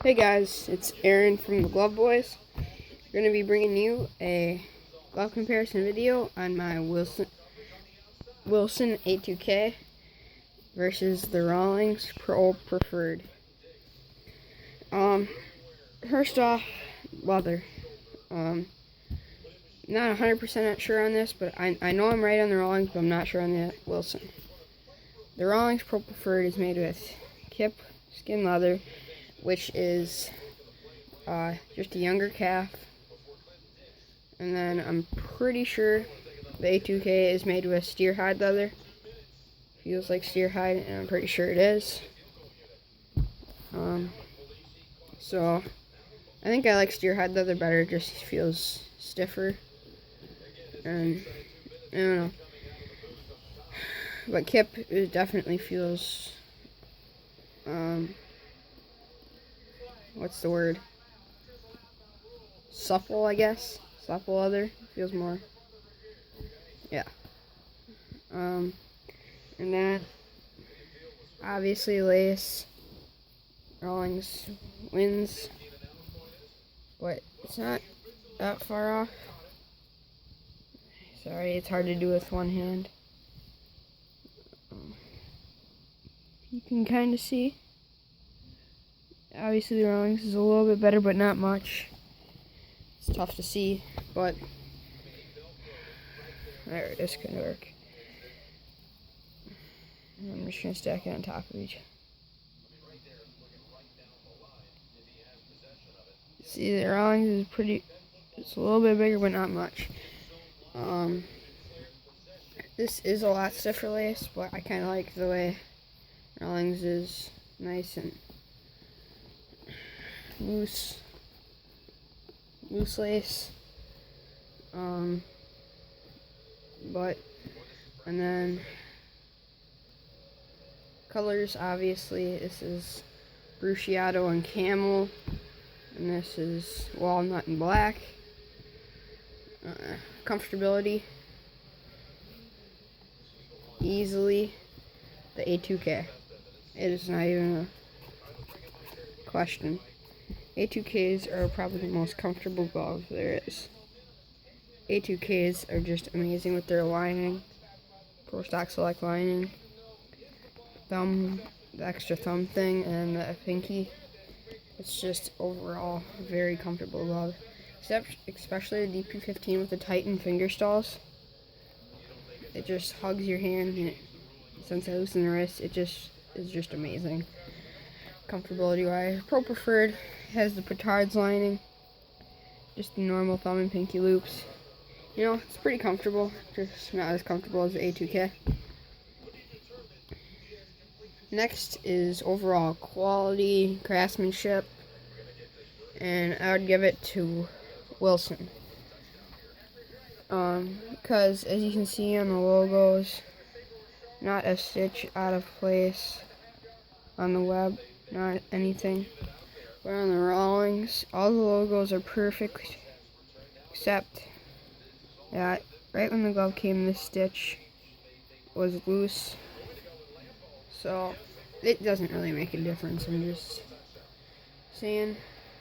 Hey guys, it's Aaron from the Glove Boys. We're going to be bringing you a glove comparison video on my Wilson a2k versus the Rawlings Pro Preferred. First off, leather. Not 100% sure on this, but I know I'm right on the Rawlings, but I'm not sure on the Wilson. The Rawlings Pro Preferred is made with kip skin leather, which is just a younger calf. And then I'm pretty sure the a2k is made with steer hide leather. Feels like steer hide, and I'm pretty sure it is. So I think I like steer hide leather better. It just feels stiffer, and I don't know. But kip, it definitely feels what's the word? Supple, I guess. Supple leather feels more. Yeah. And then obviously lace. Rawlings wins, but it's not that far off. Sorry, it's hard to do with one hand. You can kind of see. Obviously the Rawlings is a little bit better, but not much. It's tough to see, but there, this could work. I'm just gonna stack it on top of each. See, the Rawlings is pretty. It's a little bit bigger, but not much. This is a lot stiffer lace, but I kind of like the way Rawlings is nice and loose lace. And then colors, obviously this is Bruciato and Camel, and this is Walnut and Black. Comfortability, easily the a2k. It is not even a question. a2ks are probably the most comfortable glove there is. a2ks are just amazing with their lining, Pro Stock Select lining, the extra thumb thing, and the pinky. It's just overall a very comfortable glove, especially the DP15 with the Titan finger stalls. It just hugs your hand, and since I loosen the wrist, it just is just amazing. Comfortability wise, Pro Preferred has the petards lining, just the normal thumb and pinky loops. You know, it's pretty comfortable, just not as comfortable as the a2k. Next is overall quality, craftsmanship, and I would give it to Wilson. Because as you can see on the logos, not a stitch out of place on the web, not anything. But on the Rawlings, all the logos are perfect, except that right when the glove came, this stitch was loose. So it doesn't really make a difference. I'm just saying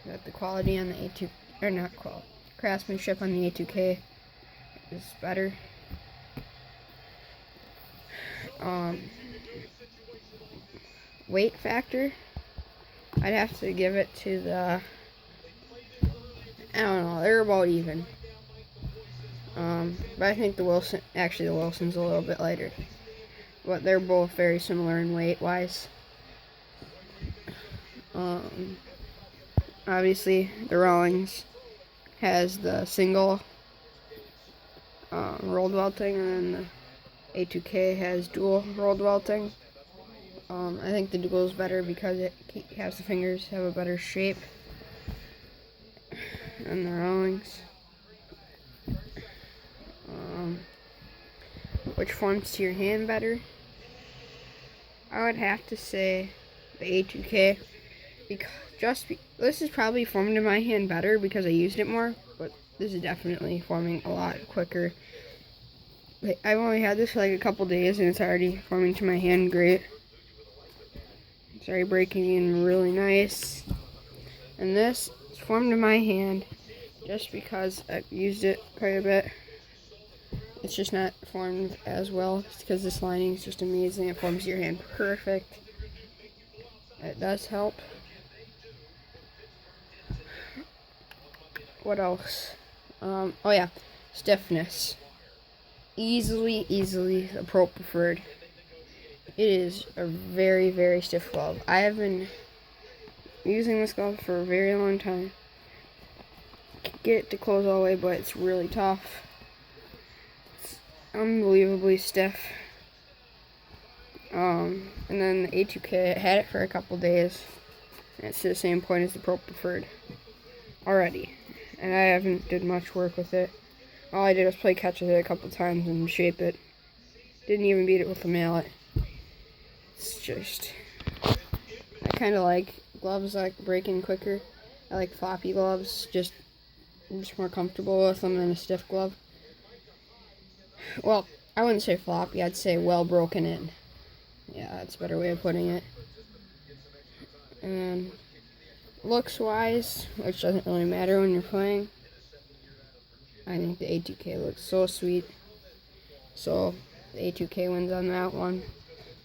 that the quality on the a2, or not quality, craftsmanship on the a2k is better. Weight factor, I'd have to give it to the, I don't know, they're about even. But I think the Wilson's a little bit lighter. But they're both very similar in weight wise. Obviously the Rawlings has the single rolled welting, and then the a2k has dual rolled welting. I think the dual is better because it has the fingers have a better shape than the Rawlings. Which forms to your hand better? I would have to say the a2k, because this is probably formed in my hand better because I used it more, but this is definitely forming a lot quicker. I've only had this for like a couple days and it's already forming to my hand great. It's already breaking in really nice. And this is formed in my hand just because I've used it quite a bit. It's just not formed as well because this lining is just amazing. It forms your hand perfect. It does help. What else? Oh yeah, stiffness. Easily the Pro Preferred. It is a very, very stiff glove. I have been using this glove for a very long time. Get it to close all the way, but it's really tough. It's unbelievably stiff. And then the a2k, I had it for a couple days. And it's to the same point as the Pro Preferred already. And I haven't did much work with it. All I did was play catch with it a couple times and shape it. Didn't even beat it with a mallet. It's just, I kind of like gloves like breaking quicker. I like floppy gloves, just more comfortable with them than a stiff glove. Well, I wouldn't say floppy, I'd say well broken in. Yeah, that's a better way of putting it. And looks wise, which doesn't really matter when you're playing, I think the a2k looks so sweet. So the a2k wins on that one.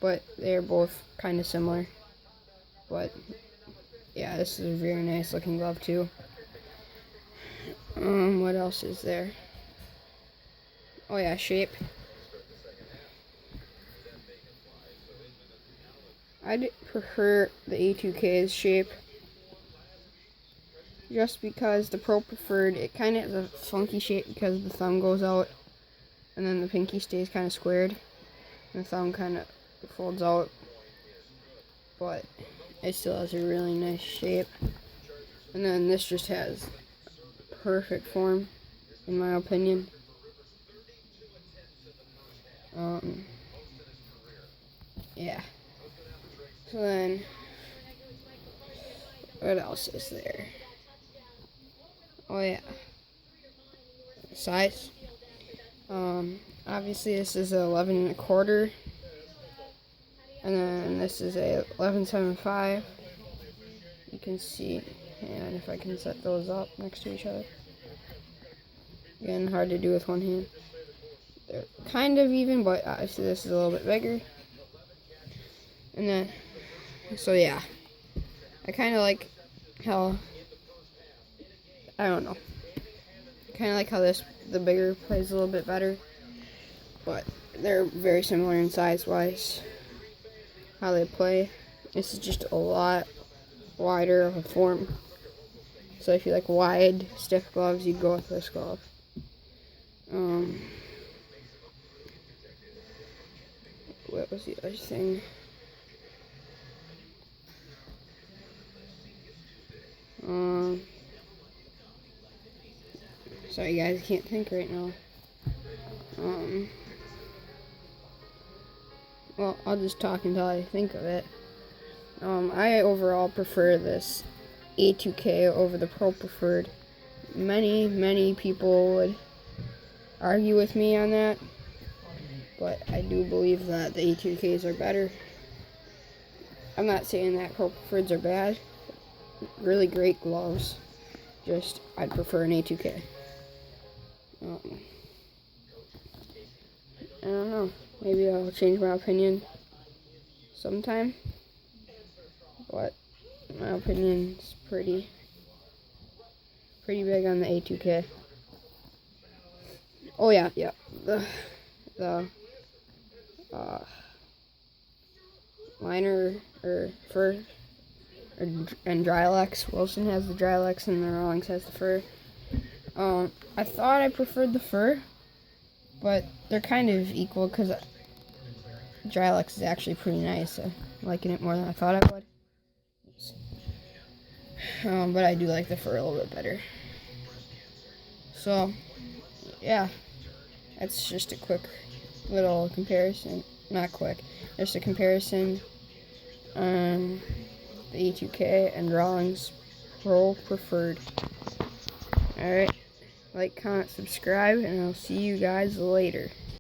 But they're both kind of similar. But yeah, this is a very nice looking glove too. What else is there? Oh yeah, shape. I'd prefer the a2k's shape just because the Pro Preferred, it kind of has a funky shape because the thumb goes out and then the pinky stays kind of squared and the thumb kind of folds out, but it still has a really nice shape. And then this just has perfect form in my opinion. Yeah. So then, what else is there? Oh yeah, size. Obviously this is a 11 1/4, and then this is a 11.75. You can see, and if I can set those up next to each other. Again, hard to do with one hand. They're kind of even, but obviously this is a little bit bigger. And then, so yeah, I kind of like how, I don't know, kind of like how the bigger plays a little bit better, but they're very similar in size wise, how they play. This is just a lot wider of a form, so if you like wide stiff gloves, you'd go with this glove. What was the other thing? Sorry guys, I can't think right now. Well, I'll just talk until I think of it. I overall prefer this a2k over the Pro Preferred. Many people would argue with me on that, but I do believe that the a2ks are better. I'm not saying that Pro Preferreds are bad. Really great gloves. Just, I'd prefer an a2k. I don't know. Maybe I'll change my opinion sometime. But my opinion's pretty big on the a2k. Oh yeah. The liner or fur and Drylex. Wilson has the Drylex and the Rawlings has the fur. I thought I preferred the fur, but they're kind of equal because Drylex is actually pretty nice. I'm liking it more than I thought I would. But I do like the fur a little bit better. So, yeah, that's just a quick little comparison. Not quick, just a comparison on the a2k and Rawlings Pro Preferred. Alright, like, comment, subscribe, and I'll see you guys later.